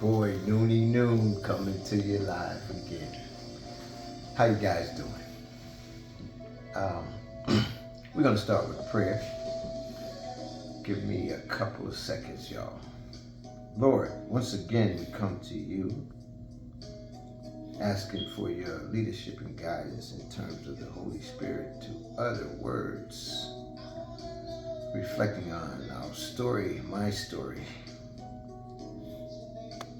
boy Nooney Noon coming to you live again. How you guys doing? We're gonna start with prayer. Give me a couple of seconds, y'all. Lord, once again we come to you asking for your leadership and guidance in terms of the Holy Spirit to utter words reflecting on our story, my story,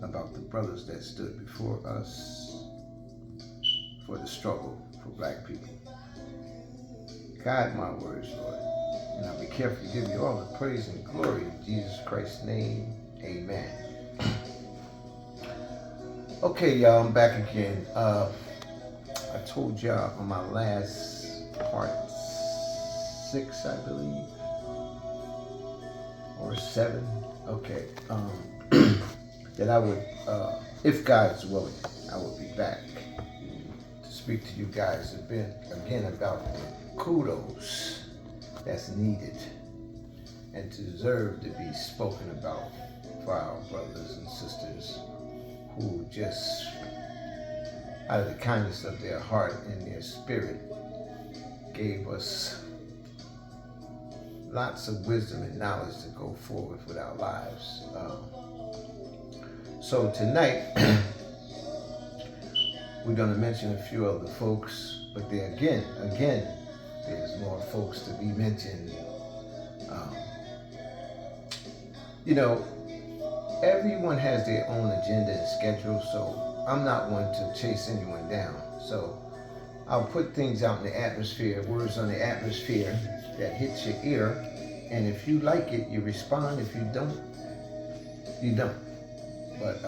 about the brothers that stood before us for the struggle for black people. Guide my words, Lord, and I'll be careful to give you all the praise and glory in Jesus Christ's name. Amen. Okay, y'all, I'm back again. I told y'all on my last part 6, I believe, or 7. Okay, that I would, if God's willing, I will be back to speak to you guys a bit again about the kudos that's needed and deserve to be spoken about for our brothers and sisters who just, out of the kindness of their heart and their spirit, gave us lots of wisdom and knowledge to go forward with our lives. So tonight, we're going to mention a few other folks, but there again, there's more folks to be mentioned. Everyone has their own agenda and schedule, so I'm not one to chase anyone down. So I'll put things out in the atmosphere, words on the atmosphere that hits your ear, and if you like it, you respond. If you don't, you don't. But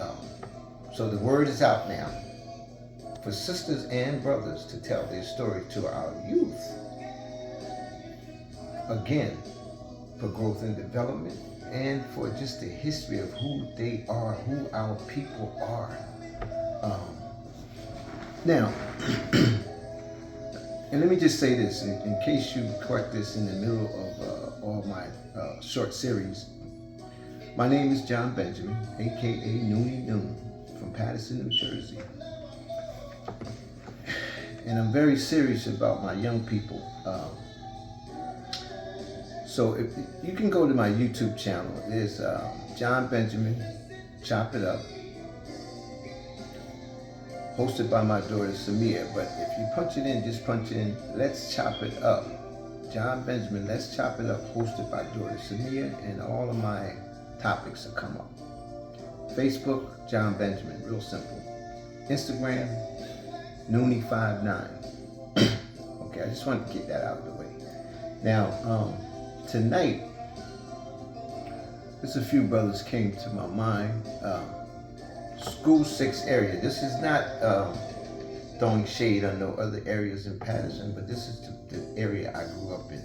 so the word is out now for sisters and brothers to tell their story to our youth. Again, for growth and development, and for just the history of who they are, who our people are. Now, and let me just say this, in case you caught this in the middle of all my short series. My name is John Benjamin, aka Nooney Noon, from Paterson, New Jersey. And I'm very serious about my young people. So if you can go to my YouTube channel, there's John Benjamin, Chop It Up, hosted by my daughter Samia. But if you punch it in, just punch in, Let's Chop It Up. John Benjamin, Let's Chop It Up, hosted by daughter Samia, and all of my topics will come up. Facebook, John Benjamin, real simple. Instagram, Nooney59. Okay, I just wanted to get that out of the way. Now, tonight, just a few brothers came to my mind. School 6 area. This is not throwing shade on no other areas in Paterson, but this is the area I grew up in.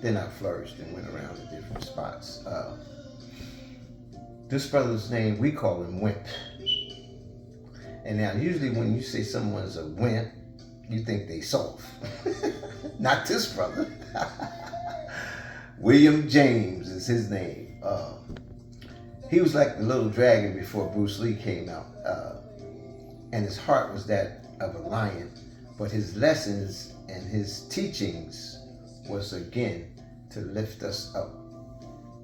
Then I flourished and went around to different spots. This brother's name, we call him Wimp. And now, usually when you say someone's a wimp, you think they soft. Not this brother. William James is his name. He was like the little dragon before Bruce Lee came out. And his heart was that of a lion. But his lessons and his teachings was, again, to lift us up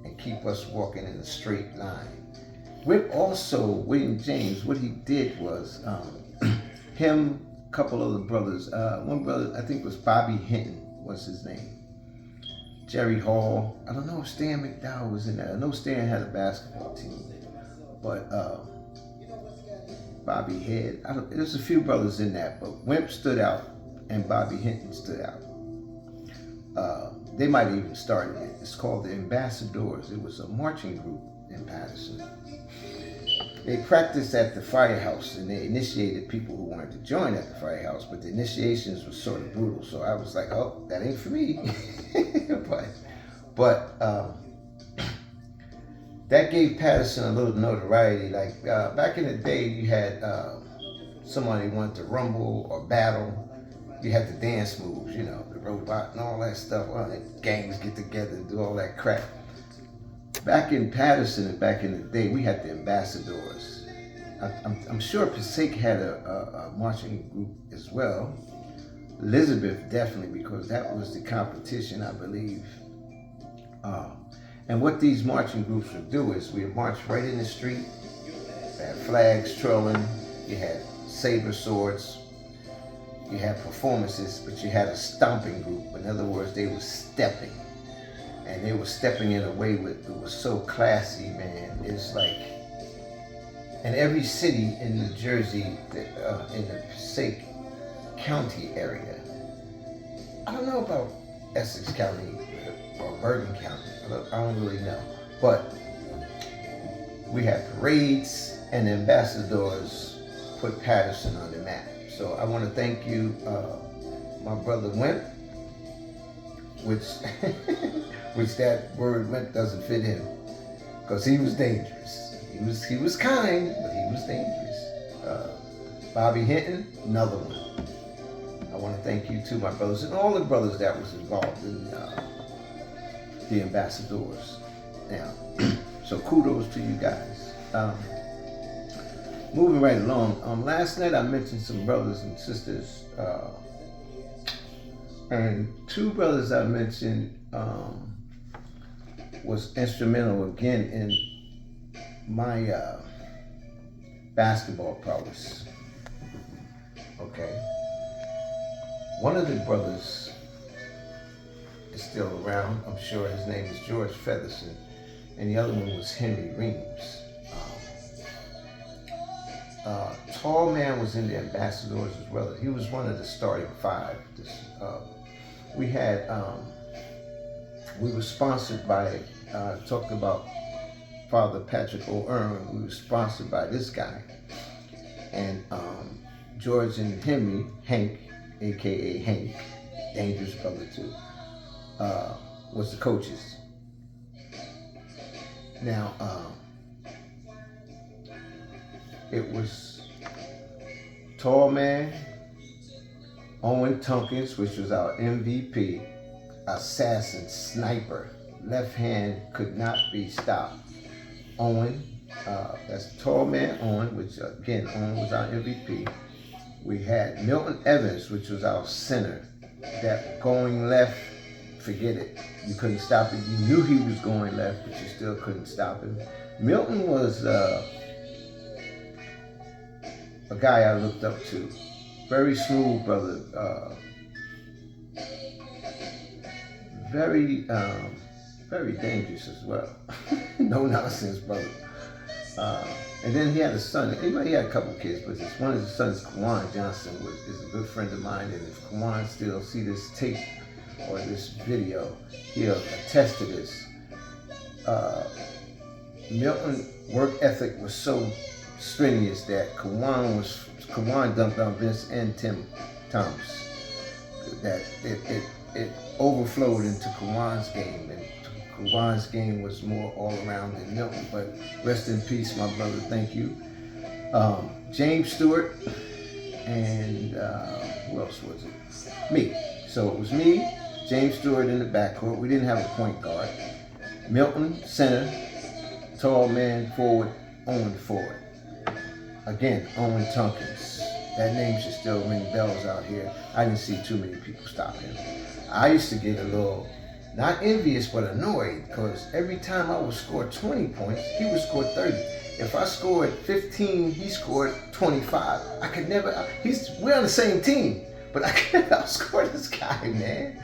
and keep us walking in a straight line. William James, what he did was, him, a couple other brothers, one brother, I think was Bobby Hinton was his name. Jerry Hall, I don't know if Stan McDowell was in that. I know Stan had a basketball team, but Bobby Head, there's a few brothers in that, but Wimp stood out and Bobby Hinton stood out. They might have even started it. It's called the Ambassadors. It was a marching group in Paterson. They practiced at the firehouse, and they initiated people who wanted to join at the firehouse, but the initiations were sort of brutal. So I was like, oh, that ain't for me. but that gave Paterson a little notoriety. Like back in the day, you had somebody wanted to rumble or battle. You had the dance moves, the robot and all that stuff. Well, gangs get together and do all that crap. Back in Paterson and back in the day, we had the ambassadors. I'm sure Passaic had a marching group as well. Elizabeth definitely, because that was the competition, I believe. And what these marching groups would do is we would march right in the street. They had flags trailing. You had saber swords. You had performances, but you had a stomping group. In other words, they were stepping. And they were stepping in a way that was so classy, man. It's like, in every city in New Jersey, in the Passaic County area, I don't know about Essex County or Bergen County, I don't really know, but we had parades, and the ambassadors put Patterson on the map. So I want to thank you, my brother Wimp, which which that word Wimp doesn't fit him, because he was dangerous. He was kind, but he was dangerous. Bobby Hinton, another one. I want to thank you too, my brothers, and all the brothers that was involved in the ambassadors. Now, so kudos to you guys. Moving right along. Last night I mentioned some brothers and sisters, and two brothers I mentioned was instrumental again in my basketball prowess. Okay. One of the brothers is still around. I'm sure his name is George Featherson, and the other one was Henry Reams. Tall Man was in the ambassadors as well. He was one of the starting five. We were sponsored by, talked about Father Patrick O'Irwin. We were sponsored by this guy. And George and Henry, Hank, aka Hank, dangerous brother too, was the coaches. Now, it was Tall Man, Owen Tompkins, which was our MVP, assassin, sniper, left hand could not be stopped. Owen, that's Tall Man Owen, which again, Owen was our MVP. We had Milton Evans, which was our center, that going left, forget it. You couldn't stop it. You knew he was going left, but you still couldn't stop him. Milton was a guy I looked up to. Very smooth brother. Very dangerous as well. No nonsense brother. And then he had a son. He had a couple of kids, but one of his sons, Kawan Johnson, is a good friend of mine. And if Kawan still see this tape or this video, he'll attest to this. Milton's work ethic was so strenuous that Kawan dumped on Vince and Tim Thomas. That it overflowed into Kawan's game, and Kawan's game was more all around than Milton. But rest in peace, my brother. Thank you. James Stewart, and who else was it? Me. So it was me, James Stewart in the backcourt. We didn't have a point guard. Milton, center. Tall Man, forward. Owen, forward. Again, Owen Tompkins. That name should still ring bells out here. I didn't see too many people stop him. I used to get a little, not envious, but annoyed, because every time I would score 20 points, he would score 30. If I scored 15, he scored 25. I could never, we're on the same team, but I could outscore this guy, man.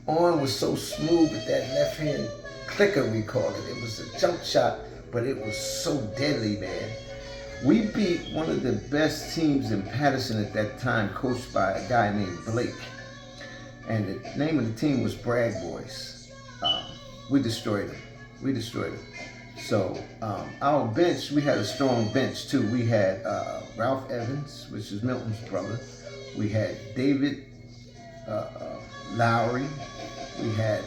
Owen was so smooth with that left hand clicker, we call it. It was a jump shot, but it was so deadly, man. We beat one of the best teams in Patterson at that time, coached by a guy named Blake. And the name of the team was Bragg Boys. We destroyed them. So our bench, we had a strong bench too. We had Ralph Evans, which is Milton's brother. We had David Lowry. We had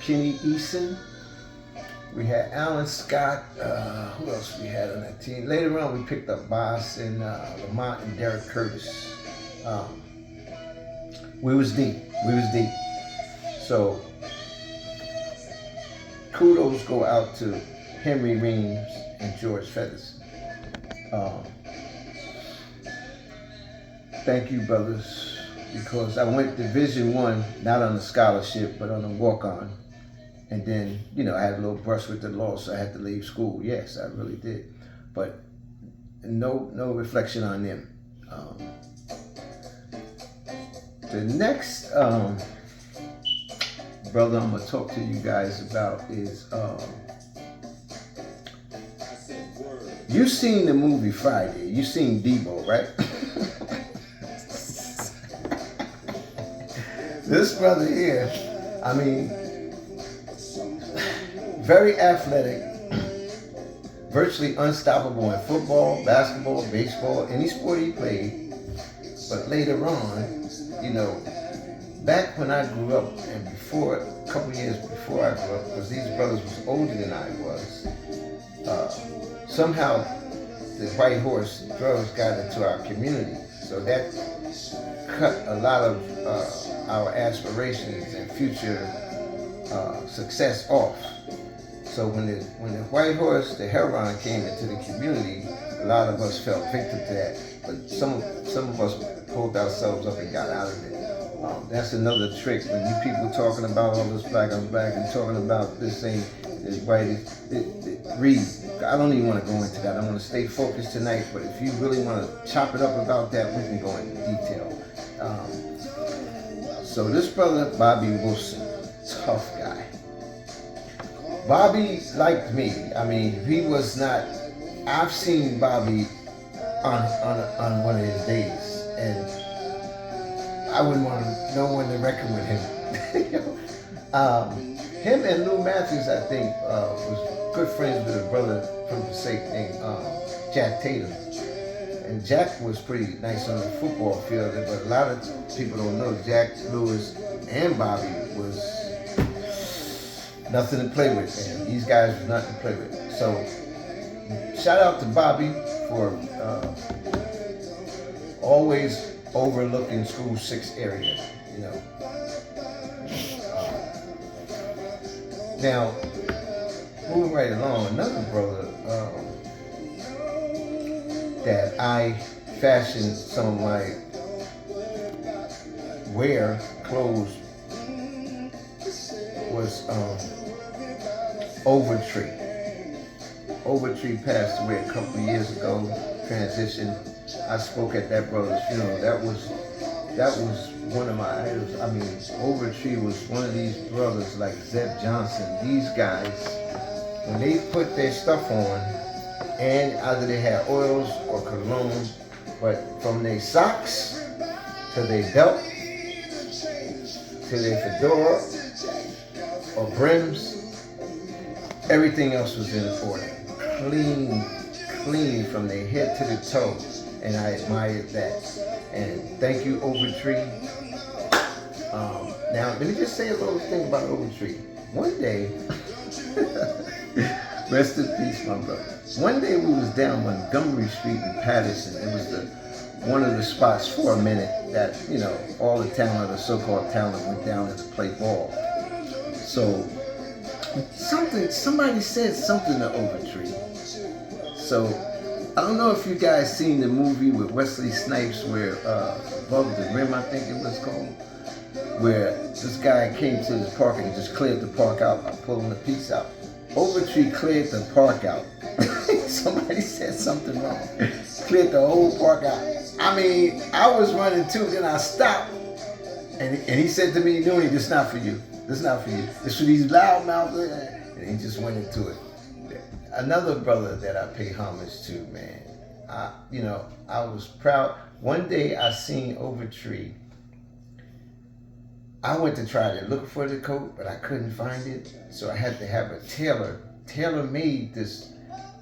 Kenny Eason. We had Alan Scott. Who else we had on that team? Later on, we picked up Boss and Lamont and Derek Curtis. We was deep. So kudos go out to Henry Reams and George Featherson. Um, thank you, brothers, because I went Division I, not on a scholarship, but on a walk-on. And then, I had a little brush with the law, so I had to leave school. Yes, I really did. But no reflection on them. The next brother I'm going to talk to you guys about is, you seen the movie Friday. You seen Debo, right? This brother here, I mean, very athletic, virtually unstoppable in football, basketball, baseball, any sport he played. But later on, back when I grew up, and before, a couple years before I grew up, because these brothers was older than I was, somehow the white horse drugs got into our community. So that cut a lot of our aspirations and future success off. So when the white horse, the heroin, came into the community, a lot of us fell victim to that. But some of us pulled ourselves up and got out of it. That's another trick when you people talking about all this black on black and talking about this ain't this white. Read. I don't even want to go into that. I want to stay focused tonight. But if you really want to chop it up about that, we can go into detail. So this brother Bobby Wilson, tough guy. Bobby liked me. I mean, he was not. I've seen Bobby on one of his days, and I wouldn't want no one to reckon with him. Him and Lou Matthews, I think, was good friends with a brother from the state named Jack Tatum. And Jack was pretty nice on the football field, but a lot of people don't know Jack, Lewis, and Bobby was nothing to play with, man. These guys were nothing to play with. So, shout out to Bobby for always overlooking School 6 area, Now, moving right along, another brother that I fashioned some of my clothes was Overtree. Overtree passed away a couple of years ago, transitioned. I spoke at that brother's funeral. That was one of my idols. I mean, Overtree was one of these brothers like Zeb Johnson. These guys, when they put their stuff on, and either they had oils or cologne, but from their socks to their belt to their fedora or brims, everything else was in order. Clean from their head to the toe, and I admired that. And thank you, Overtree. Now, let me just say a little thing about Overtree. One day, rest in peace, my brother. One day we was down Montgomery Street in Patterson. It was one of the spots for a minute that, all the talent, the so-called talent, went down to play ball. So, somebody said something to Overtree. So, I don't know if you guys seen the movie with Wesley Snipes where, Above the Rim, I think it was called, where this guy came to the park and just cleared the park out by pulling the piece out. Overtree cleared the park out. Somebody said something wrong. Cleared the whole park out. I mean, I was running too, then I stopped. And he said to me, Nooney, this is not for you. This is not for you. It's for these loud mouths. And he just went into it. Another brother that I pay homage to, man. I was proud. One day I seen Overtree. I went to try to look for the coat, but I couldn't find it. So I had to have a tailor. Tailor made this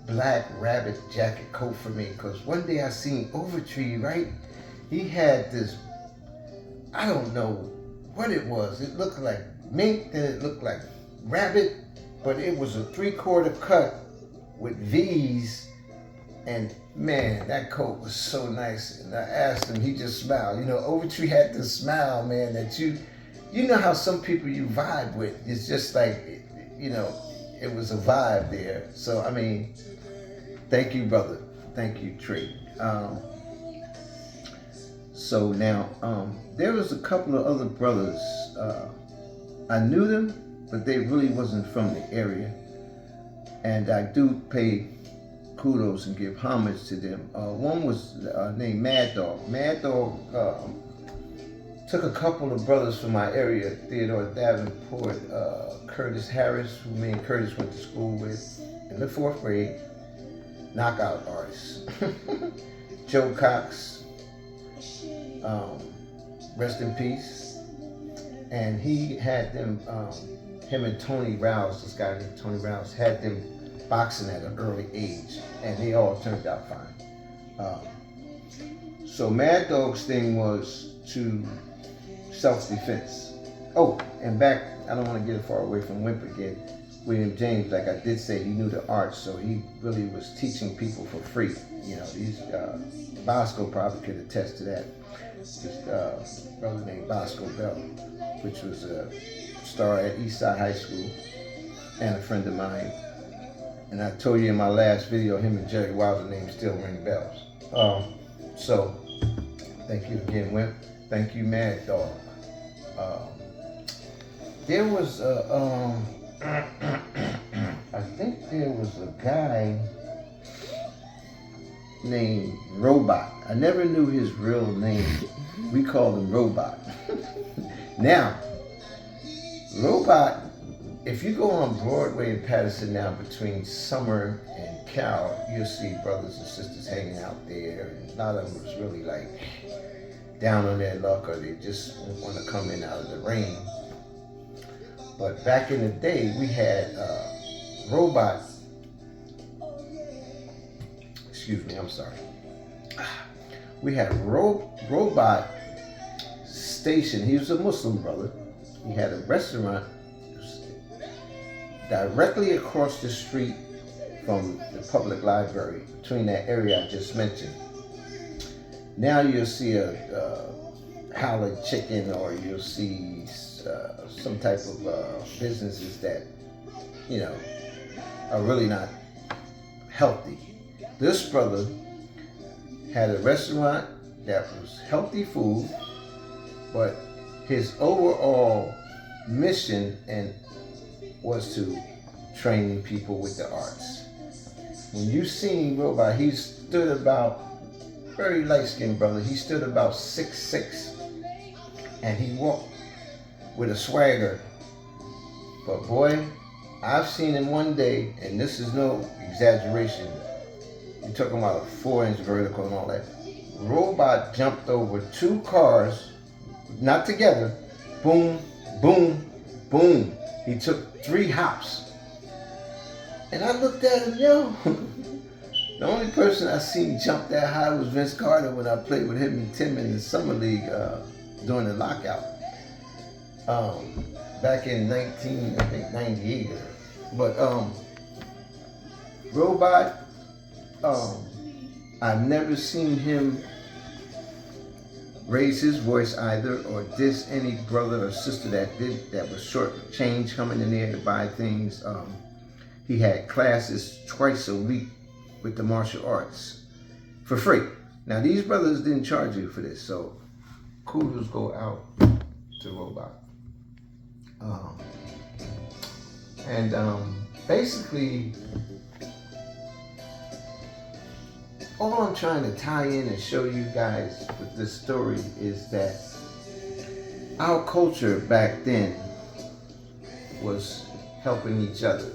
black rabbit jacket coat for me. Because one day I seen Overtree, right? He had this, I don't know what it was. It looked like mink, then it looked like rabbit, but it was a 3/4 cut with V's. And man, that coat was so nice. And I asked him, he just smiled. Overtree had this smile, man, that you know how some people you vibe with. It's just like, it was a vibe there. So, I mean, thank you, brother. Thank you, Trey. So now, there was a couple of other brothers. I knew them, but they really wasn't from the area. And I do pay kudos and give homage to them. One was named Mad Dog. Mad Dog took a couple of brothers from my area, Theodore Davenport, Curtis Harris, who me and Curtis went to school with in the 4th grade, knockout artists. Joe Cox, rest in peace. And he had them, him and Tony Rouse, this guy named Tony Rouse, had them boxing at an early age, and they all turned out fine. So Mad Dog's thing was to self-defense. Oh, and back, I don't want to get far away from Wimp again. William James, like I did say, he knew the arts, so he really was teaching people for free. You know, these Bosco probably could attest to that. This brother named Bosco Bell, which was a star at Eastside High School and a friend of mine. And I told you in my last video, him and Jerry Wilder names still ring bells. So, thank you again, Wimp. Thank you, Mad Dog. There was I think there was a guy named Robot. I never knew his real name. We called him Robot. Now, Robot, if you go on Broadway in Patterson now between Summer and Cal, you'll see brothers and sisters hanging out there. And a lot of them was really like down on their luck, or they just want to come in out of the rain. But back in the day, we had Robot. Excuse me, I'm sorry. We had Robot Station. He was a Muslim brother. He had a restaurant directly across the street from the public library, between that area I just mentioned. Now you'll see a Howlett Chicken, or you'll see some type of businesses that, you know, are really not healthy. This brother had a restaurant that was healthy food, but his overall mission was to train people with the arts. When you seen Robot, he stood about, very light-skinned brother, he stood about 6'6", and he walked with a swagger. But boy, I've seen him one day, and this is no exaggeration, you're talking about a 4-inch vertical and all that. Robot jumped over 2 cars, not together, boom, boom, boom. He took 3 hops. And I looked at him, yo. The only person I seen jump that high was Vince Carter when I played with him and Tim in the summer league during the lockout. Back in 98. But Robot, I've never seen him raise his voice either, or diss any brother or sister that was short change coming in there to buy things. He had classes twice a week with the martial arts for free. Now these brothers didn't charge you for this, so kudos go out to Robot. Basically, all I'm trying to tie in and show you guys with this story is that our culture back then was helping each other,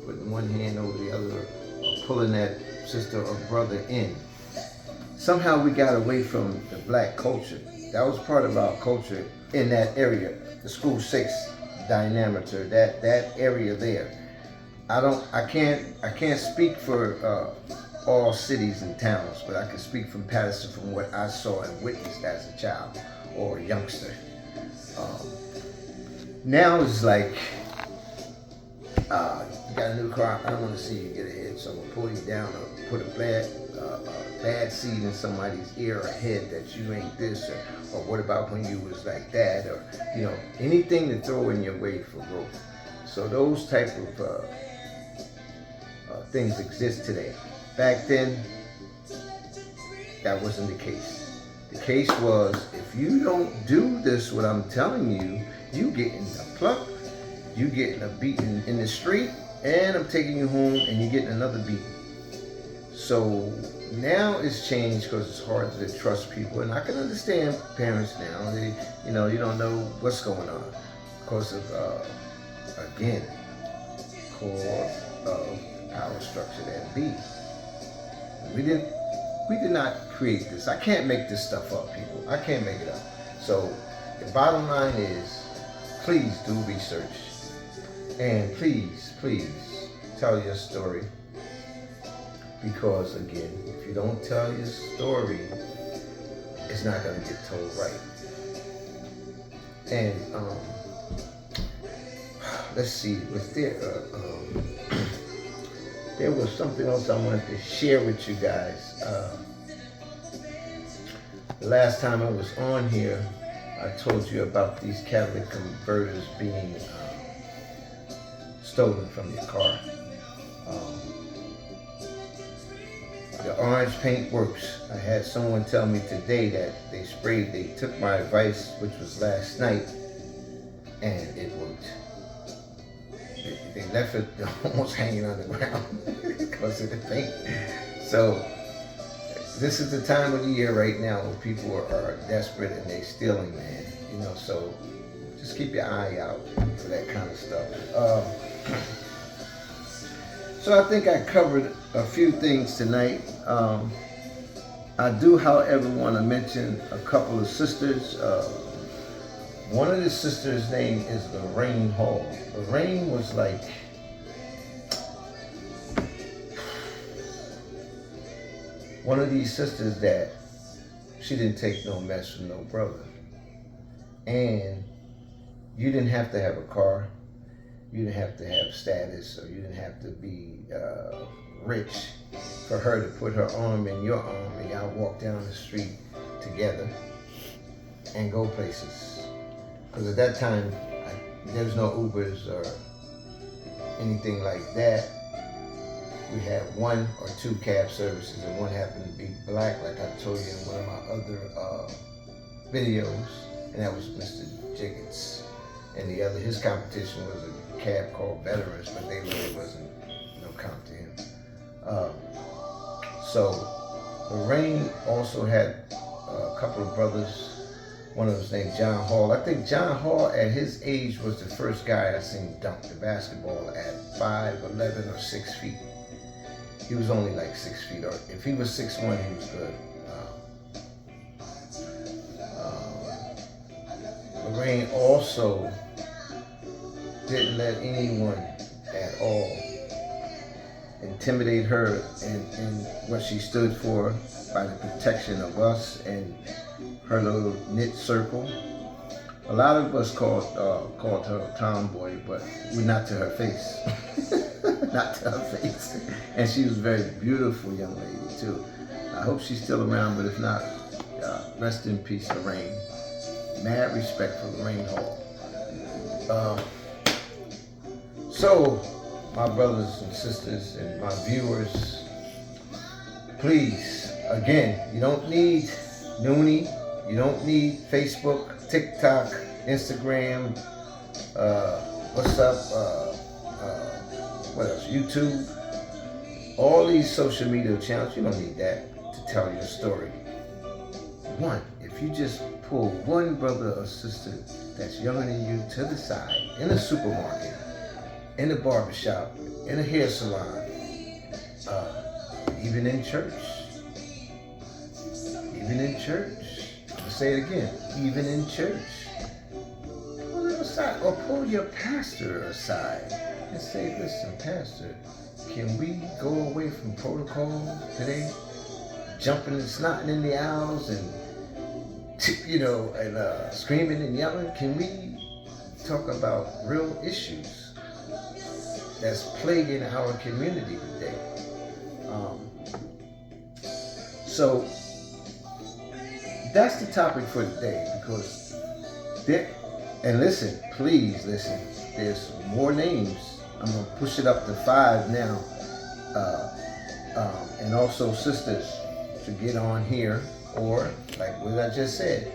putting one hand over the other, or pulling that sister or brother in. Somehow we got away from the black culture. That was part of our culture in that area, the School 6 diameter, that area there. I can't speak for all cities and towns, but I can speak from Patterson, from what I saw and witnessed as a child or a youngster. Now it's like, you got a new car, I don't want to see you get a hit, so I'm going to pull you down or put a bad seed in somebody's ear or head that you ain't this, or what about when you was like that, or, you know, anything to throw in your way for growth. So those type of things exist today. Back then, that wasn't the case. The case was, if you don't do this, what I'm telling you, you getting a pluck, you getting a beating in the street, and I'm taking you home and you're getting another beating. So now it's changed because it's hard to trust people, and I can understand parents now. They, you don't know what's going on because of, again, cause of the power structure that be. We did not create this. I can't make this stuff up, people. I can't make it up. So the bottom line is, please do research, and please tell your story. Because again, if you don't tell your story, it's not going to get told right. And let's see, was there there was something else I wanted to share with you guys. The last time I was on here, I told you about these catalytic converters being stolen from your car. The orange paint works. I had someone tell me today that they took my advice, which was last night, and it worked. They left it almost hanging on the ground because of the paint. So this is the time of the year right now where people are desperate and they're stealing, man. So just keep your eye out for that kind of stuff. So I think I covered a few things tonight. I do, however, want to mention a couple of sisters. One of the sisters' name is Lorraine Hall. Lorraine was like, one of these sisters that she didn't take no mess from no brother. And you didn't have to have a car. You didn't have to have status, or you didn't have to be rich for her to put her arm in your arm and y'all walk down the street together and go places. Because at that time, there was no Ubers or anything like that. We had one or two cab services, and one happened to be black, like I told you in one of my other videos, and that was Mr. Jiggets. And the other, his competition was a cab called Veterans, but they really wasn't no count to him. So Lorraine also had a couple of brothers. One of them was named John Hall. I think John Hall at his age was the first guy I seen dunk the basketball at 5'11" or 6 feet. He was only like 6 feet, or if he was 6'1", he was good. Lorraine also didn't let anyone at all intimidate her in what she stood for, by the protection of us and her little knit circle. A lot of us called her a tomboy, but we're not to her face. Not to her face. And she was a very beautiful young lady too. I hope she's still around, but if not, rest in peace, Lorraine. Mad respect for Lorraine Hall. So, my brothers and sisters and my viewers, please, again, you don't need Nooney, you don't need Facebook, TikTok, Instagram, what's up, what else, YouTube, all these social media channels. You don't need that to tell your story. One, if you just pull one brother or sister that's younger than you to the side, in a supermarket, in a barbershop, in a hair salon, even in church. Even in church. I'll say it again. Even in church. Pull them aside, or pull your pastor aside and say, listen, pastor, can we go away from protocol today? Jumping and snotting in the aisles and screaming and yelling. Can we talk about real issues that's plaguing our community today? So that's the topic for today, because and listen, please listen, there's more names. I'm gonna push it up to 5 now, and also sisters. to get on here, or like what I just said,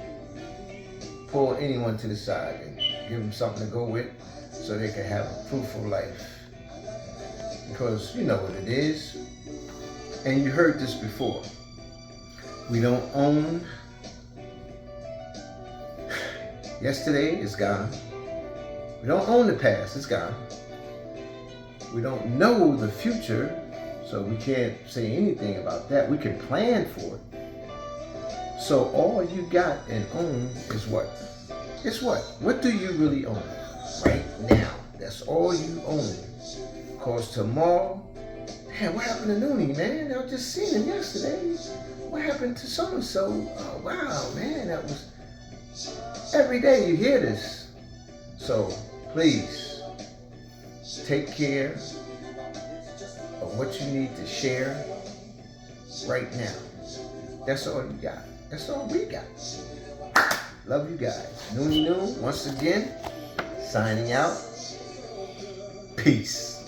pull anyone to the side and give them something to go with so they can have a fruitful life. Because you know what it is, and you heard this before. We don't own. Yesterday is gone. We don't own the past, it's gone. We don't know the future, so we can't say anything about that. We can plan for it. So all you got and own is what? It's what? What do you really own right now? That's all you own. Because tomorrow, man, what happened to Nooney, man? I just seen him yesterday. What happened to so-and-so? Oh, wow, man, that was... Every day you hear this. So please take care of what you need to share right now. That's all you got. That's all we got. Love you guys. Nooney Noon, once again, signing out. Peace.